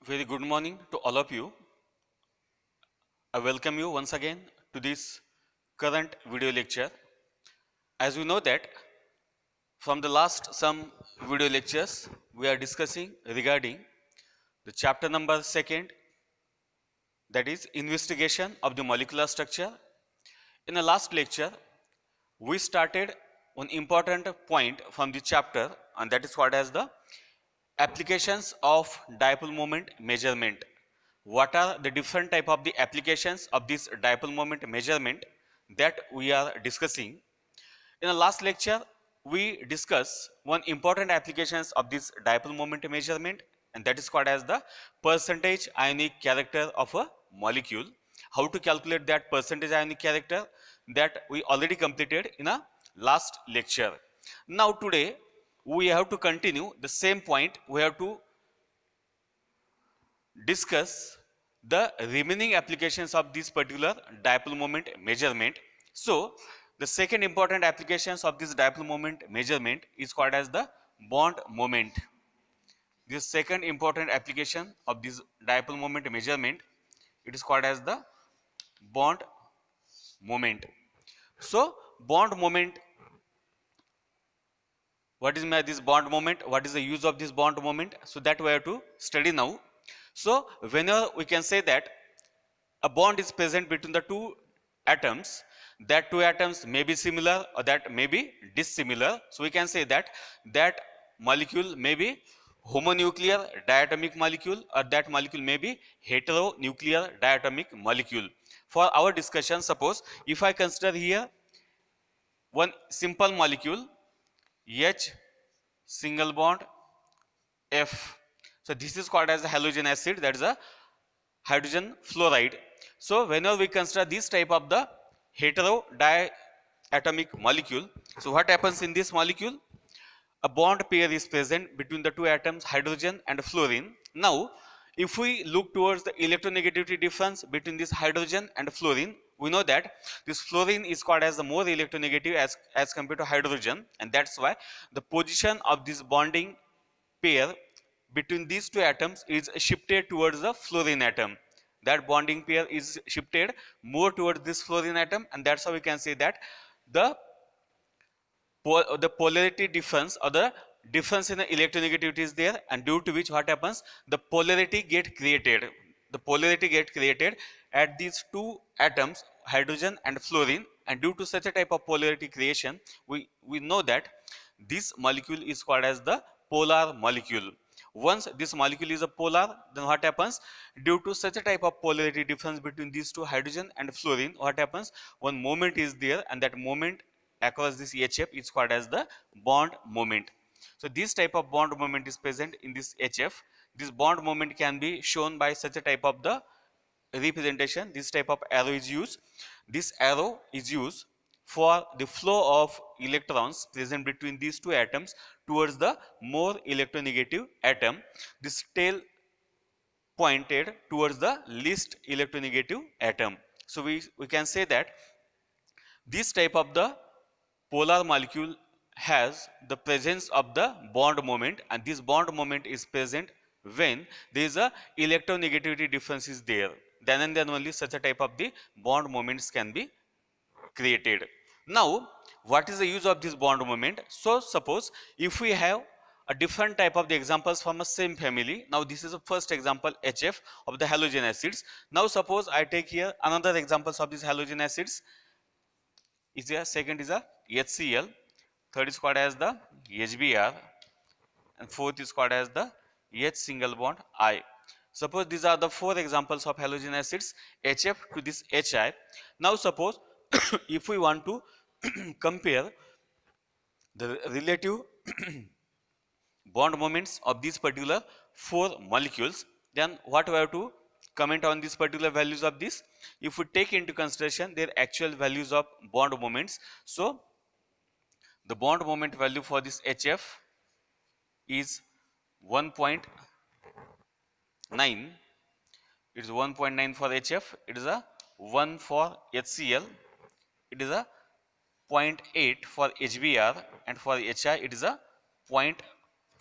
Very good morning to all of you. I welcome you once again to this current video lecture. As we know that from the last some video lectures, we are discussing regarding the chapter number 2, that is investigation of the molecular structure. In the last lecture, we started one important point from the chapter, and that is what as the applications of dipole moment measurement. What are the different type of the applications of this dipole moment measurement that we are discussing? In the last lecture, we discussed one important applications of this dipole moment measurement, and that is called as the percentage ionic character of a molecule. How to calculate that percentage ionic character, that we already completed in a last lecture. Now today we have to continue the same point. We have to discuss the remaining applications of this particular dipole moment measurement. So the second important applications of this dipole moment measurement is called as the bond moment. The second important application of this dipole moment measurement, it is called as the bond moment. So bond moment, what is this bond moment, what is the use of this bond moment, so that we have to study now. So whenever we can say that a bond is present between the two atoms, that two atoms may be similar or that may be dissimilar. So we can say that that molecule may be homonuclear diatomic molecule, or that molecule may be heteronuclear diatomic molecule. For our discussion, suppose if I consider here one simple molecule H single bond F. So this is called as a halogen acid, that is a hydrogen fluoride. So whenever we consider this type of the heterodiatomic molecule, so what happens in this molecule? A bond pair is present between the two atoms hydrogen and fluorine. Now if we look towards the electronegativity difference between this hydrogen and fluorine, we know that this fluorine is called as the more electronegative as compared to hydrogen, and that's why the position of this bonding pair between these two atoms is shifted towards the fluorine atom. That bonding pair is shifted more towards this fluorine atom, and that's how we can say that the the polarity difference or the difference in the electronegativity is there, and due to which what happens, the polarity get created. The polarity get created at these two atoms hydrogen and fluorine, and due to such a type of polarity creation, we know that this molecule is called as the polar molecule. Once this molecule is a polar, then what happens, due to such a type of polarity difference between these two hydrogen and fluorine, what happens, one moment is there, and that moment across this HF is called as the bond moment. So this type of bond moment is present in this HF. This bond moment can be shown by such a type of the representation. This type of arrow is used. This arrow is used for the flow of electrons present between these two atoms towards the more electronegative atom. This tail pointed towards the least electronegative atom. So we can say that this type of the polar molecule has the presence of the bond moment, and this bond moment is present when there is a electronegativity difference is there. Then and then only such a type of the bond moments can be created. Now what is the use of this bond moment? So suppose if we have a different type of the examples from a same family. Now this is a first example HF of the halogen acids. Now suppose I take here another examples of these halogen acids. Is there second is a HCl, third is called as the HBr, and fourth is called as the H single bond I. Suppose these are the four examples of halogen acids HF to this HI. Now suppose if we want to compare the relative bond moments of these particular four molecules, then what we have to comment on these particular values of this. If we take into consideration their actual values of bond moments, so the bond moment value for this HF is 1.9. It is 1.9 for HF. It is a 1 for HCl. It is a 0.8 for HBr, and for HI it is a 0.4.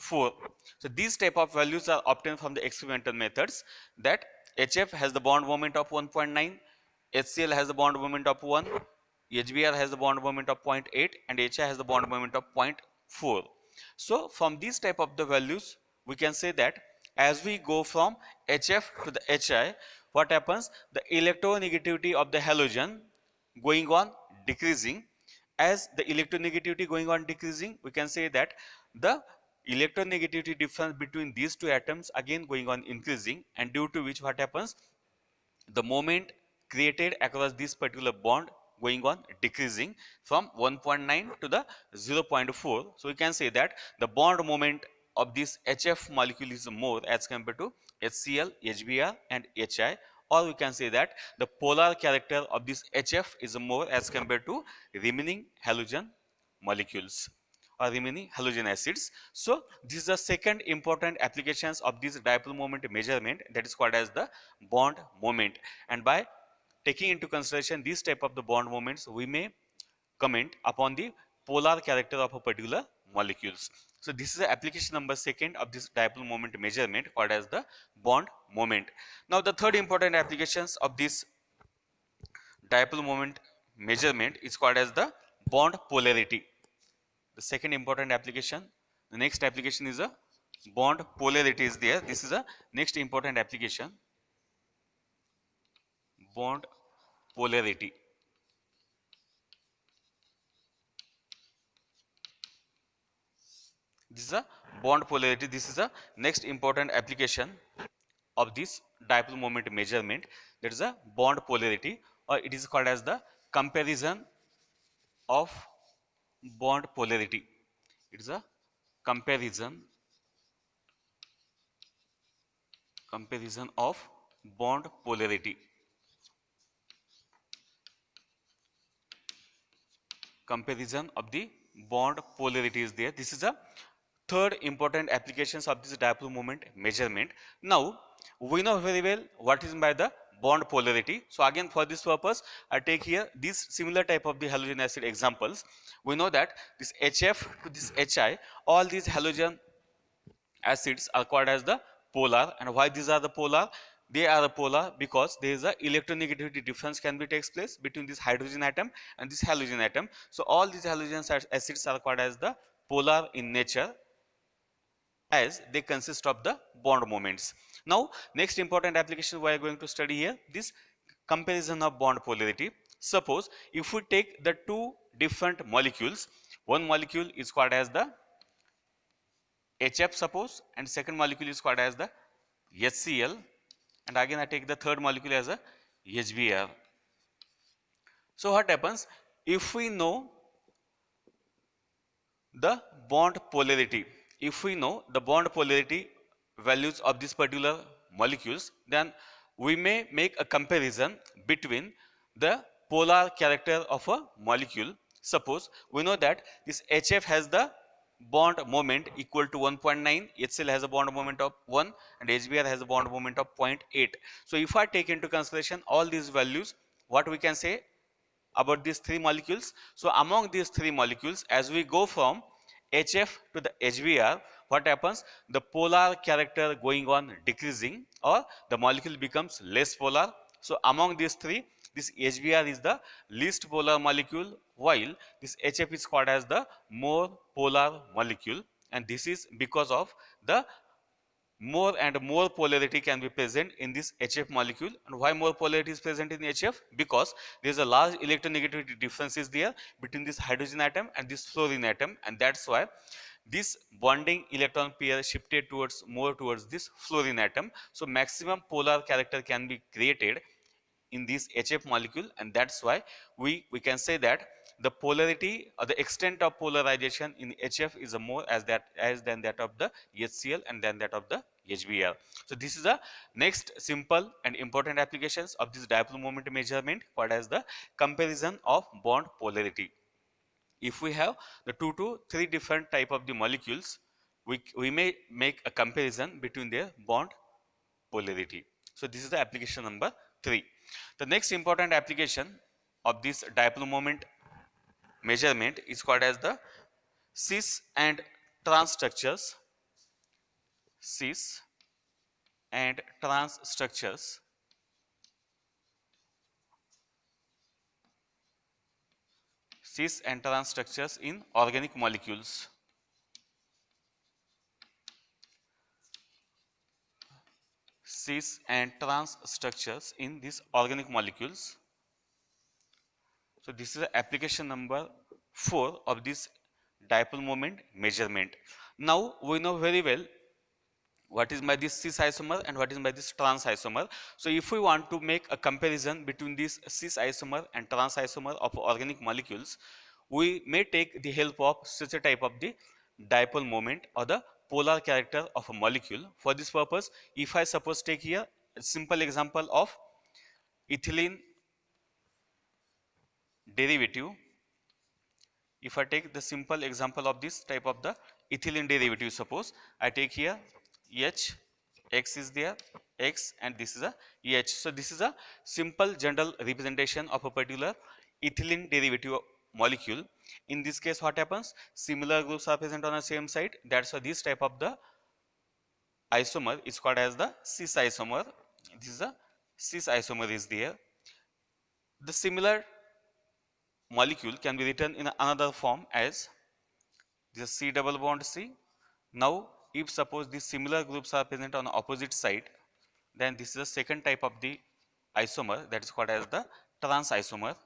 4. So these type of values are obtained from the experimental methods, that HF has the bond moment of 1.9, HCl has the bond moment of 1, HBr has the bond moment of 0.8, and HI has the bond moment of 0.4. So from these type of the values, we can say that as we go from HF to the HI, what happens? The electronegativity of the halogen going on decreasing. As the electronegativity going on decreasing, we can say that the electronegativity difference between these two atoms again going on increasing, and due to which what happens, the moment created across this particular bond going on decreasing from 1.9 to the 0.4. So we can say that the bond moment of this HF molecule is more as compared to HCl, HBr and HI, or we can say that the polar character of this HF is more as compared to remaining halogen molecules or remaining halogen acids. So this is the second important applications of this dipole moment measurement, that is called as the bond moment. And by taking into consideration this type of the bond moments, we may comment upon the polar character of a particular molecules. So this is the application number second of this dipole moment measurement called as the bond moment. Now the third important applications of this dipole moment measurement is called as the bond polarity. The second important application, the next application is a bond polarity is there. This is a next important application, bond polarity. This is a bond polarity. This is a next important application of this dipole moment measurement, that is a bond polarity, or it is called as the comparison of bond polarity. It is a comparison of bond polarity. Comparison of the bond polarity is there. This is a third important applications of this dipole moment measurement. Now we know very well what is by the bond polarity. So again, for this purpose, I take here these similar type of the halogen acid examples. We know that this HF to this HI, all these halogen acids are called as the polar. And why these are the polar? They are the polar because there is a electronegativity difference can be takes place between this hydrogen atom and this halogen atom. So all these halogen acids are called as the polar in nature, as they consist of the bond moments. Now next important application we are going to study here, this comparison of bond polarity. Suppose if we take the two different molecules, one molecule is called as the HF suppose, and second molecule is called as the HCl, and again I take the third molecule as a HBr. So what happens if we know the bond polarity? If we know the bond polarity values of this particular molecules, then we may make a comparison between the polar character of a molecule. Suppose we know that this HF has the bond moment equal to 1.9, HCl has a bond moment of 1, and HBr has a bond moment of 0.8. So if I take into consideration all these values, what we can say about these three molecules? So among these three molecules, as we go from HF to the HBr, what happens? The polar character going on decreasing, or the molecule becomes less polar. So among these three, this HBr is the least polar molecule, while this HF is called as the more polar molecule, and this is because of the more and more polarity can be present in this HF molecule. And why more polarity is present in HF? Because there is a large electronegativity difference is there between this hydrogen atom and this fluorine atom, and that's why this bonding electron pair shifted towards more towards this fluorine atom. So maximum polar character can be created in this HF molecule, and that's why we can say that the polarity or the extent of polarization in HF is a more as than that of the HCl and than that of the HBr. So this is the next simple and important applications of this dipole moment measurement called as the comparison of bond polarity. If we have the 2 to 3 different type of the molecules, we may make a comparison between their bond polarity. So this is the application number 3. The next important application of this dipole moment measurement is called as the cis and trans structures. cis and trans structures in organic molecules. Cis and trans structures in these organic molecules. So this is the application number 4 of this dipole moment measurement. Now we know very well what is by this cis isomer and what is by this trans isomer. So if we want to make a comparison between this cis isomer and trans isomer of organic molecules, we may take the help of such a type of the dipole moment or the polar character of a molecule. For this purpose, if I suppose take here a simple example of ethylene derivative, if I take the simple example of this type of the ethylene derivative, suppose I take here H, X is there, X and this is a H. So this is a simple general representation of a particular ethylene derivative molecule. In this case what happens? Similar groups are present on the same side. That's why this type of the isomer is called as the cis isomer. This is a cis isomer is there. The similar molecule can be written in another form as this C double bond C. Now, if suppose these similar groups are present on the opposite side, then this is the second type of the isomer, that is called as the trans isomer.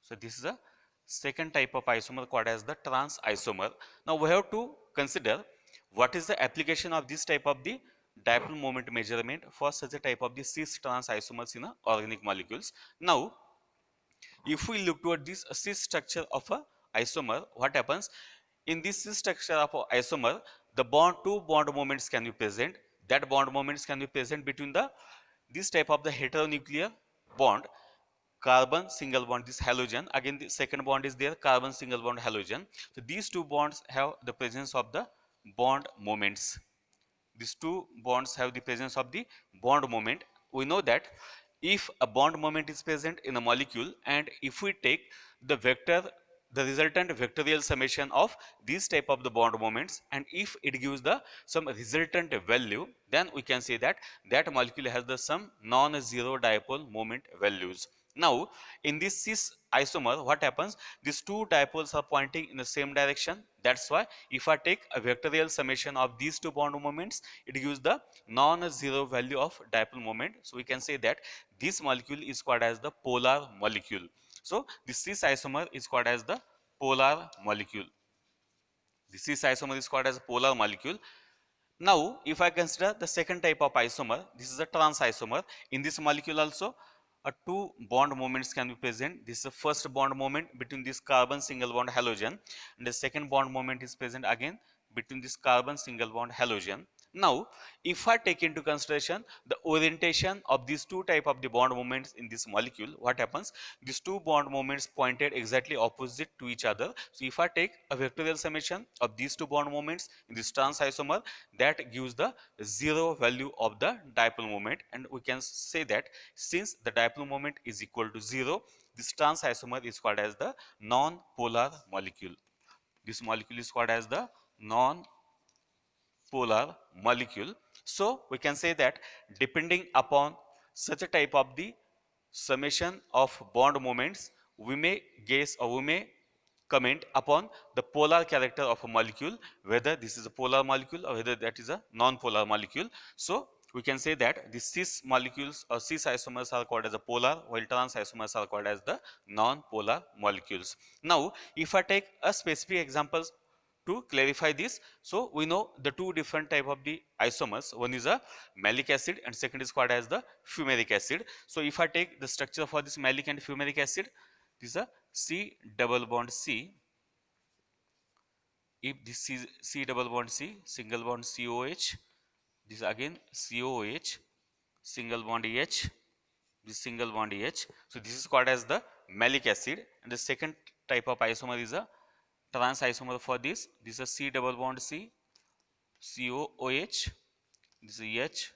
So this is a second type of isomer called as the trans isomer. Now we have to consider what is the application of this type of the dipole moment measurement for such a type of the cis trans isomers in organic molecules. Now if we look toward this cis structure of a isomer, what happens? In this cis structure of a isomer, the two bond moments can be present. That bond moments can be present between the this type of the heteronuclear bond, carbon single bond, this halogen. Again, the second bond is there, carbon single bond halogen. So these two bonds have the presence of the bond moments. These two bonds have the presence of the bond moment. We know that if a bond moment is present in a molecule and if we take the vector, the resultant vectorial summation of these type of the bond moments, and if it gives the some resultant value, then we can say that that molecule has the some non-zero dipole moment values. Now in this cis isomer, what happens? These two dipoles are pointing in the same direction. That's why if I take a vectorial summation of these two bond moments, it gives the non-zero value of dipole moment. So we can say that this molecule is called as the polar molecule. So this cis isomer is called as the polar molecule. This cis isomer is called as a polar molecule. Now, if I consider the second type of isomer, this is a trans isomer. In this molecule also, two bond moments can be present. This is the first bond moment between this carbon single bond halogen, and the second bond moment is present again between this carbon single bond halogen. Now, if I take into consideration the orientation of these two type of the bond moments in this molecule, what happens? These two bond moments pointed exactly opposite to each other. So, if I take a vectorial summation of these two bond moments in this trans isomer, that gives the zero value of the dipole moment, and we can say that since the dipole moment is equal to 0, this trans isomer is called as the non-polar molecule. This molecule is called as the non-polar molecule. So we can say that depending upon such a type of the summation of bond moments, we may guess or we may comment upon the polar character of a molecule, whether this is a polar molecule or whether that is a non-polar molecule. So we can say that the cis molecules or cis isomers are called as a polar, while trans isomers are called as the non-polar molecules. Now if I take a specific examples to clarify this, so we know the two different type of the isomers. One is a malic acid and second is called as the fumaric acid. So if I take the structure for this malic and fumaric acid, this is a C double bond C. If this is C double bond C, single bond COH, this again COH, single bond H, this single bond H. So this is called as the malic acid, and the second type of isomer is a trans isomer for this. This is a C double bond C, COOH, this is H,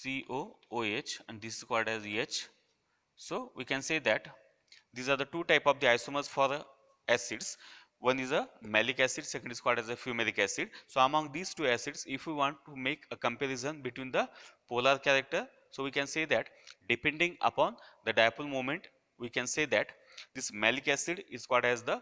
COOH, and this is called as H. So we can say that these are the two type of the isomers for acids. one is a malic acid, second is called as a fumaric acid. So among these two acids, if we want to make a comparison between the polar character, so we can say that depending upon the dipole moment, we can say that this malic acid is called as the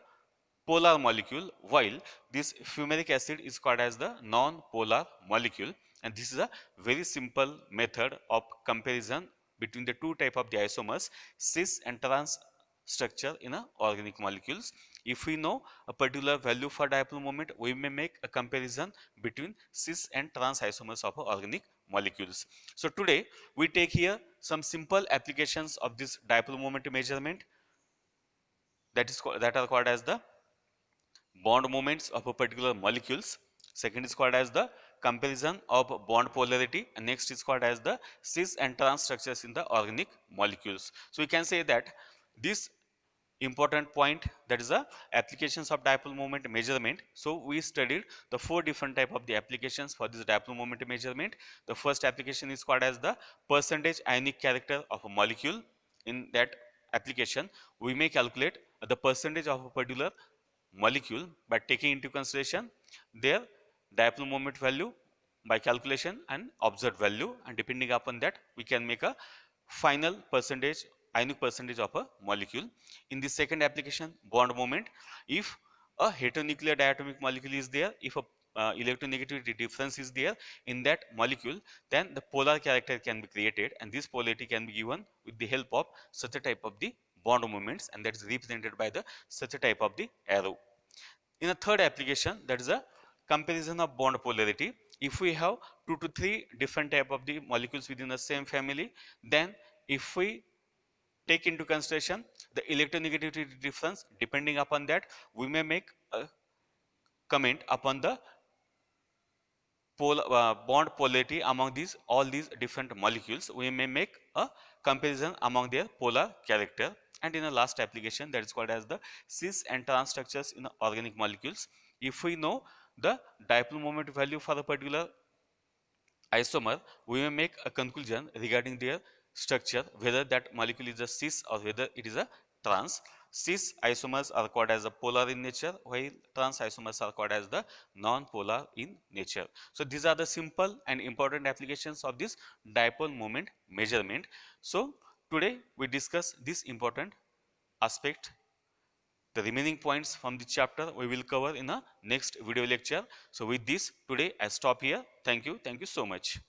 polar molecule, while this fumaric acid is called as the non-polar molecule. And this is a very simple method of comparison between the two type of the isomers, cis and trans structure in a organic molecules. If we know a particular value for dipole moment, we may make a comparison between cis and trans isomers of organic molecules. So today we take here some simple applications of this dipole moment measurement, that are called as the bond moments of a particular molecules. Second is called as the comparison of bond polarity, and next is called as the cis and trans structures in the organic molecules. So we can say that this important point, that is the applications of dipole moment measurement. So we studied the four different type of the applications for this dipole moment measurement. The first application is called as the percentage ionic character of a molecule. In that application, we may calculate the percentage of a particular molecule by taking into consideration their dipole moment value by calculation and observed value, and depending upon that we can make a final percentage, ionic percentage of a molecule. In the second application, bond moment, if a heteronuclear diatomic molecule is there, if a electronegativity difference is there in that molecule, then the polar character can be created, and this polarity can be given with the help of such a type of the bond moments, and that is represented by the such a type of the arrow. In a third application, that is a comparison of bond polarity. If we have 2 to 3 different type of the molecules within the same family, then if we take into consideration the electronegativity difference, depending upon that we may make a comment upon the bond polarity among these all these different molecules. We may make a comparison among their polar character. And in the last application, that is called as the cis and trans structures in organic molecules, if we know the dipole moment value for a particular isomer, we may make a conclusion regarding their structure, whether that molecule is a cis or whether it is a trans. Cis isomers are called as a polar in nature, while trans isomers are called as the non-polar in nature. So these are the simple and important applications of this dipole moment measurement. So today we discuss this important aspect. The remaining points from the chapter we will cover in a next video lecture. So with this, today I stop here. Thank you so much.